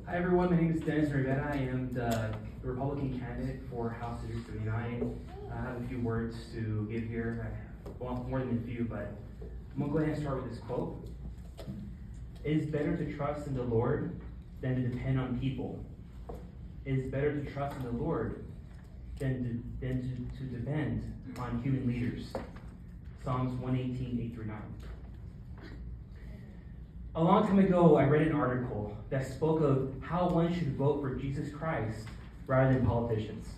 Hi everyone, my name is Dennis Rivera. I am the Republican candidate for House District 39. I have a few words to give here. Well, more than a few, but I'm going to go ahead and start with this quote. It is better to trust in the Lord than to depend on people. It is better to trust in the Lord than to depend on human leaders. Psalms 118, 8-9. A long time ago, I read an article that spoke of how one should vote for Jesus Christ rather than politicians,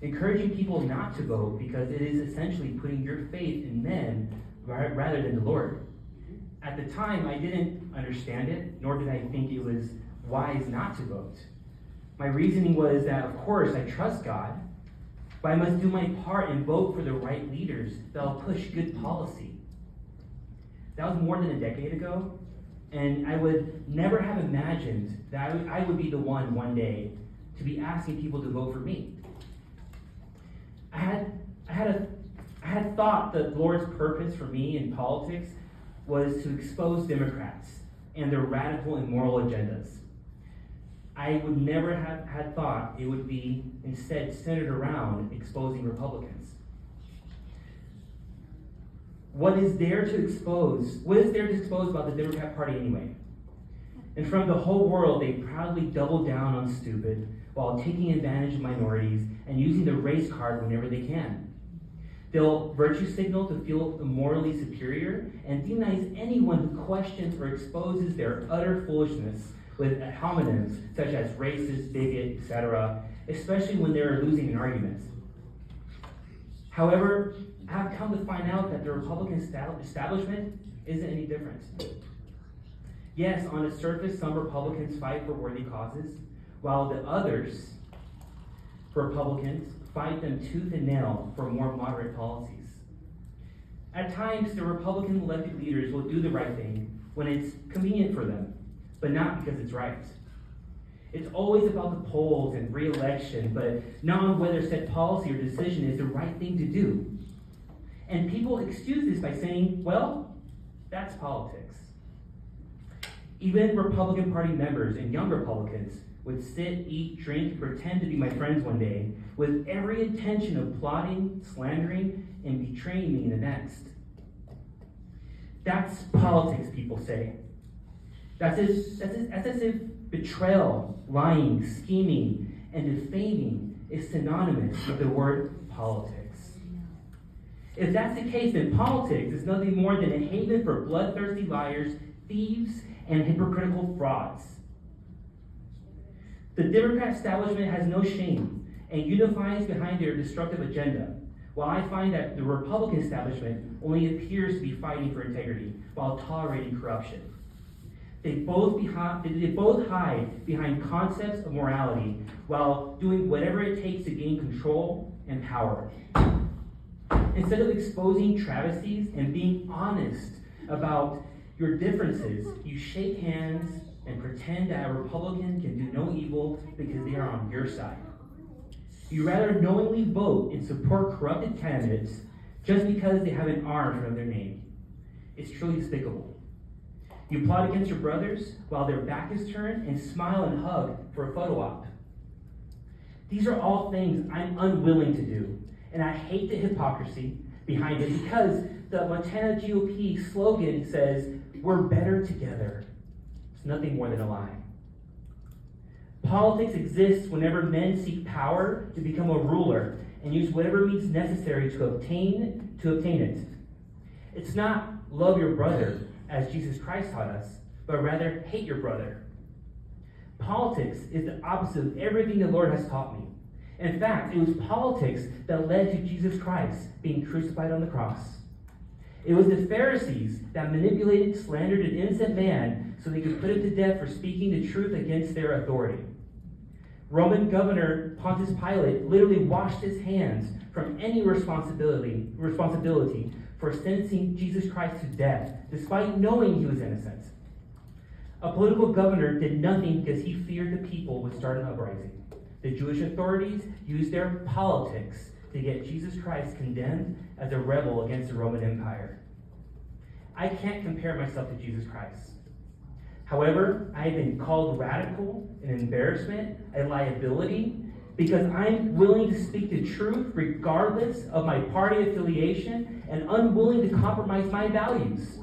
encouraging people not to vote because it is essentially putting your faith in men rather than the Lord. At the time, I didn't understand it, nor did I think it was wise not to vote. My reasoning was that, of course, I trust God, but I must do my part and vote for the right leaders that will push good policy. That was more than a decade ago, and I would never have imagined that I would be the one day to be asking people to vote for me. I had thought that the Lord's purpose for me in politics was to expose Democrats and their radical and immoral agendas. I would never have had thought it would be instead centered around exposing Republicans. What is there to expose about the Democrat Party anyway? In front of the whole world, they proudly double down on stupid while taking advantage of minorities and using the race card whenever they can. They'll virtue signal to feel morally superior and demonize anyone who questions or exposes their utter foolishness with homonyms such as racist, bigot, etc., especially when they're losing an argument. However, I've come to find out that the Republican establishment isn't any different. Yes, on the surface, some Republicans fight for worthy causes, while the others, Republicans, fight them tooth and nail for more moderate policies. At times, the Republican elected leaders will do the right thing when it's convenient for them, but not because it's right. It's always about the polls and re-election, but not on whether said policy or decision is the right thing to do. And people excuse this by saying, well, that's politics. Even Republican Party members and young Republicans would sit, eat, drink, pretend to be my friends one day with every intention of plotting, slandering, and betraying me in the next. That's politics, people say. That's as if betrayal, lying, scheming, and defaming is synonymous with the word politics. If that's the case, then politics is nothing more than a haven for bloodthirsty liars, thieves, and hypocritical frauds. The Democrat establishment has no shame and unifies behind their destructive agenda, while I find that the Republican establishment only appears to be fighting for integrity while tolerating corruption. They both hide behind concepts of morality while doing whatever it takes to gain control and power. Instead of exposing travesties and being honest about your differences, you shake hands and pretend that a Republican can do no evil because they are on your side. You rather knowingly vote and support corrupted candidates just because they have an R in front of their name. It's truly despicable. You plot against your brothers while their back is turned and smile and hug for a photo op. These are all things I'm unwilling to do, and I hate the hypocrisy behind it because the Montana GOP slogan says, "We're better together." It's nothing more than a lie. Politics exists whenever men seek power to become a ruler and use whatever means necessary to obtain it. It's not love your brother, as Jesus Christ taught us, but rather hate your brother. Politics is the opposite of everything the Lord has taught me. In fact, it was politics that led to Jesus Christ being crucified on the cross. It was the Pharisees that manipulated, slandered an innocent man so they could put him to death for speaking the truth against their authority. Roman governor Pontius Pilate literally washed his hands from any responsibility for sentencing Jesus Christ to death, despite knowing he was innocent. A political governor did nothing because he feared the people would start an uprising. The Jewish authorities used their politics to get Jesus Christ condemned as a rebel against the Roman Empire. I can't compare myself to Jesus Christ. However, I have been called radical, an embarrassment, a liability, because I'm willing to speak the truth regardless of my party affiliation and unwilling to compromise my values.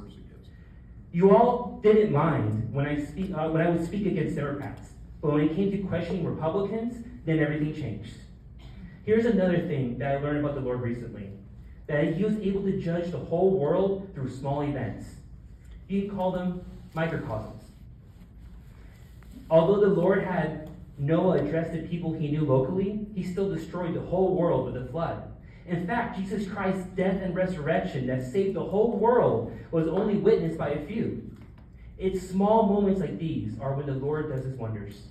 You all didn't mind when I would speak against Democrats, but when it came to questioning Republicans, then everything changed. Here's another thing that I learned about the Lord recently, that He was able to judge the whole world through small events. You can call them microcosms. Although the Lord had Noah address the people He knew locally, He still destroyed the whole world with a flood. In fact, Jesus Christ's death and resurrection that saved the whole world was only witnessed by a few. It's small moments like these are when the Lord does His wonders.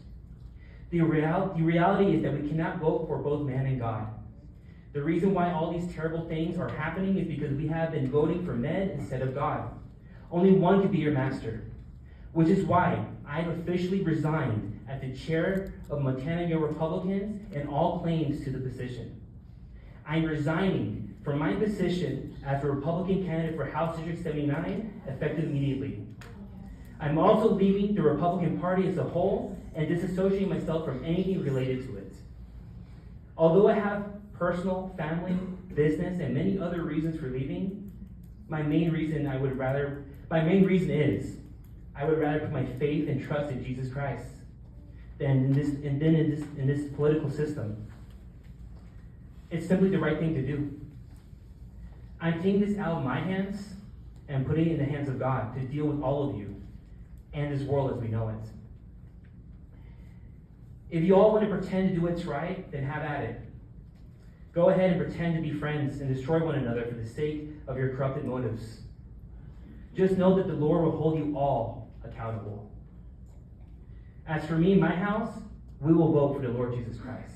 The reality is that we cannot vote for both man and God. The reason why all these terrible things are happening is because we have been voting for men instead of God. Only one can be your master, which is why I have officially resigned as the chair of Montana Young Republicans and all claims to the position. I'm resigning from my position as a Republican candidate for House District 79, effective immediately. I'm also leaving the Republican Party as a whole and disassociating myself from anything related to it. Although I have personal, family, business, and many other reasons for leaving, my main reason is I would rather put my faith and trust in Jesus Christ than in this political system. It's simply the right thing to do. I'm taking this out of my hands and putting it in the hands of God to deal with all of you and this world as we know it. If you all want to pretend to do what's right, then have at it. Go ahead and pretend to be friends and destroy one another for the sake of your corrupted motives. Just know that the Lord will hold you all accountable. As for me and my house, we will vote for the Lord Jesus Christ.